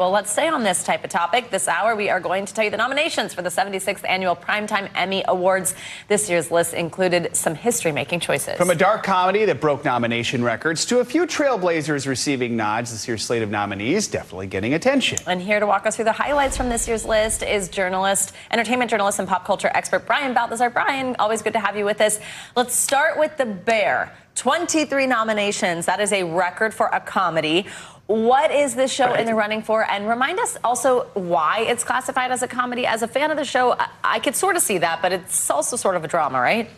Well, let's stay on this type of topic. This hour, we are going to tell you the nominations for the 76th Annual Primetime Emmy Awards. This year's list included some history-making choices. From a dark comedy that broke nomination records to a few trailblazers receiving nods, this year's slate of nominees definitely getting attention. And here to walk us through the highlights from this year's list is entertainment journalist and pop culture expert Brian Balthazar. Brian, always good to have you with us. Let's start with The Bear. 23 nominations. That is a record for a comedy. What is this show in the running for? And remind us also why it's classified as a comedy. As a fan of the show, I could sort of see that, but it's also sort of a drama, right?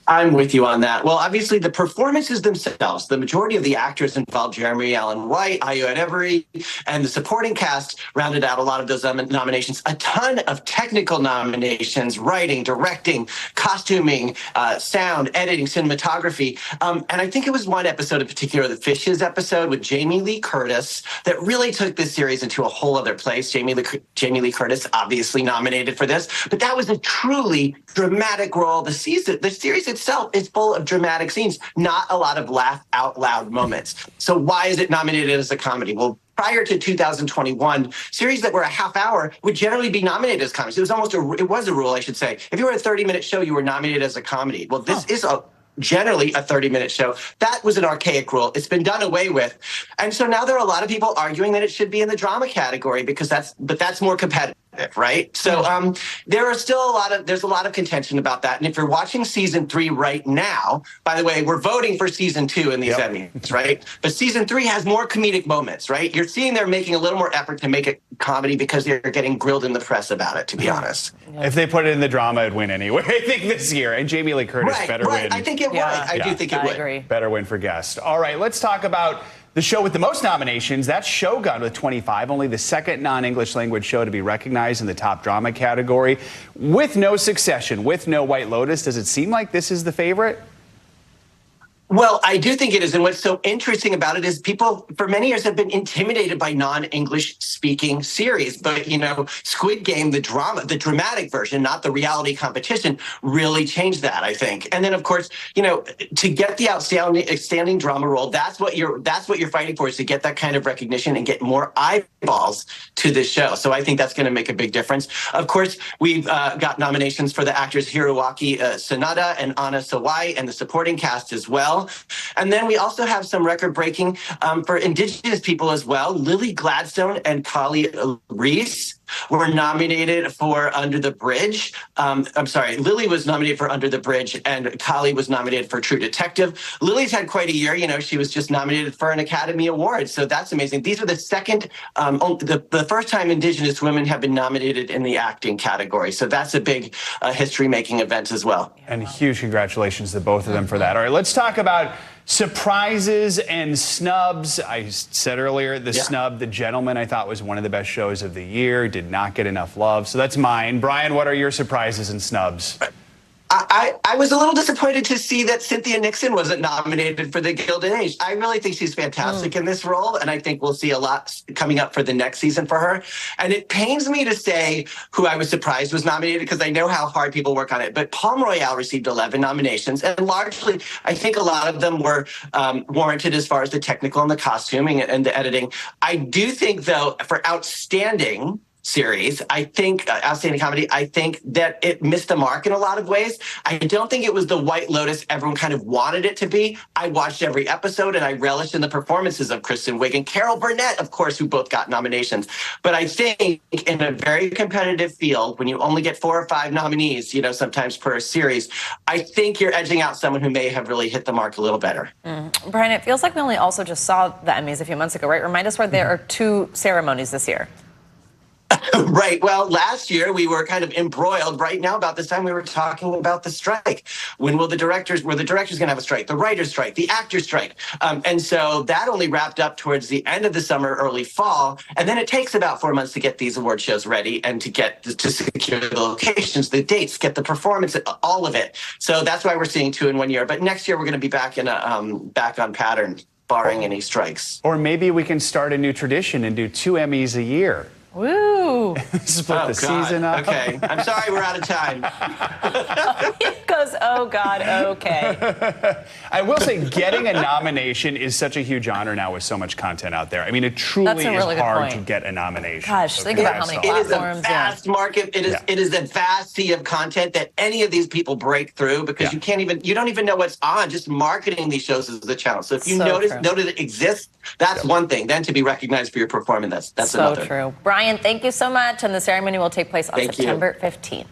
I'm with you on that. Well, obviously, the performances themselves, the majority of the actors involved, Jeremy Allen White, Ayo Edebiri, and the supporting cast rounded out a lot of those nominations. A ton of technical nominations, writing, directing, costuming, sound, editing, cinematography. And I think it was one episode in particular, the Fishes episode with Jamie Lee Curtis, that really took this series into a whole other place. Jamie Lee Curtis, obviously nominated for this, but that was a truly dramatic role. The series itself is full of dramatic scenes, not a lot of laugh out loud moments. So why is it nominated as a comedy? Well, prior to 2021, series that were a half hour would generally be nominated as comedies. It was a rule, I should say. If you were a 30-minute show, you were nominated as a comedy. Well, this is generally a 30-minute show. That was an archaic rule. It's been done away with. And so now there are a lot of people arguing that it should be in the drama category because that's more competitive, right? So there's a lot of contention about that. And if you're watching season 3 right now, by the way, we're voting for season 2 in these Emmys, right? But season 3 has more comedic moments, right? You're seeing they're making a little more effort to make it comedy because they're getting grilled in the press about it, to be honest. If they put it in the drama, it'd win anyway, I think, this year. And Jamie Lee Curtis better win. I think it would. I do think it would. Agree. Better win for guest. All right, let's talk about the show with the most nominations. That's Shogun with 25, only the second non-English language show to be recognized in the top drama category. With no Succession, with no White Lotus, does it seem like this is the favorite? Well, I do think it is. And what's so interesting about it is people for many years have been intimidated by non-English speaking series. But, Squid Game, the dramatic version, not the reality competition, really changed that, I think. And then, of course, to get the outstanding drama role, that's what you're fighting for, is to get that kind of recognition and get more eyeballs to this show. So I think that's going to make a big difference. Of course, we've got nominations for the actors Hiroaki Sanada and Anna Sawai and the supporting cast as well. And then we also have some record-breaking for Indigenous people as well. Lily Gladstone and Kali Reese were nominated for Under the Bridge. Lily was nominated for Under the Bridge, and Kali was nominated for True Detective. Lily's had quite a year. She was just nominated for an Academy Award, so that's amazing. These are the first time Indigenous women have been nominated in the acting category, so that's a big history-making event as well. And huge congratulations to both of them for that. All right, let's talk about surprises and snubs. I said earlier, the snub, The Gentleman, I thought was one of the best shows of the year, did not get enough love. So that's mine. Brian, what are your surprises and snubs? I was a little disappointed to see that Cynthia Nixon wasn't nominated for the Gilded Age. I really think she's fantastic in this role, and I think we'll see a lot coming up for the next season for her. And it pains me to say who I was surprised was nominated because I know how hard people work on it. But Palm Royale received 11 nominations, and largely, I think a lot of them were warranted as far as the technical and the costuming and the editing. I do think, though, for outstanding series, outstanding comedy, I think that it missed the mark in a lot of ways. I don't think it was the White Lotus everyone kind of wanted it to be. I watched every episode and I relished in the performances of Kristen Wiig and Carol Burnett, of course, who both got nominations. But I think in a very competitive field, when you only get 4 or 5 nominees, sometimes per series, I think you're edging out someone who may have really hit the mark a little better. Brian, it feels like we only also just saw the Emmys a few months ago, right? Remind us where there are 2 ceremonies this year. Right. Well, last year we were kind of embroiled. Right now, about this time, we were talking about the strike. When were the directors going to have a strike? The writer's strike, the actor's strike. And so that only wrapped up towards the end of the summer, early fall. And then it takes about 4 months to get these award shows ready and to secure the locations, the dates, get the performance, all of it. So that's why we're seeing 2 in 1 year. But next year we're going to be back on pattern, barring any strikes. Or maybe we can start a new tradition and do 2 Emmys a year. Woo! Ooh. Split the season up. Okay, I'm sorry we're out of time. It goes, oh God, okay. I will say getting a nomination is such a huge honor now with so much content out there. I mean, it truly That's a really is good hard point. to get a nomination. Gosh, So think about how many congrats to all. It is a platforms. Yeah. vast market. It is a vast sea of content that any of these people break through because you don't even know what's on. Just marketing these shows is the challenge. So if you know that it exists, that's one thing. Then to be recognized for your performance, that's so another. true. Brian, thank you so much. And the ceremony will take place on September 15th.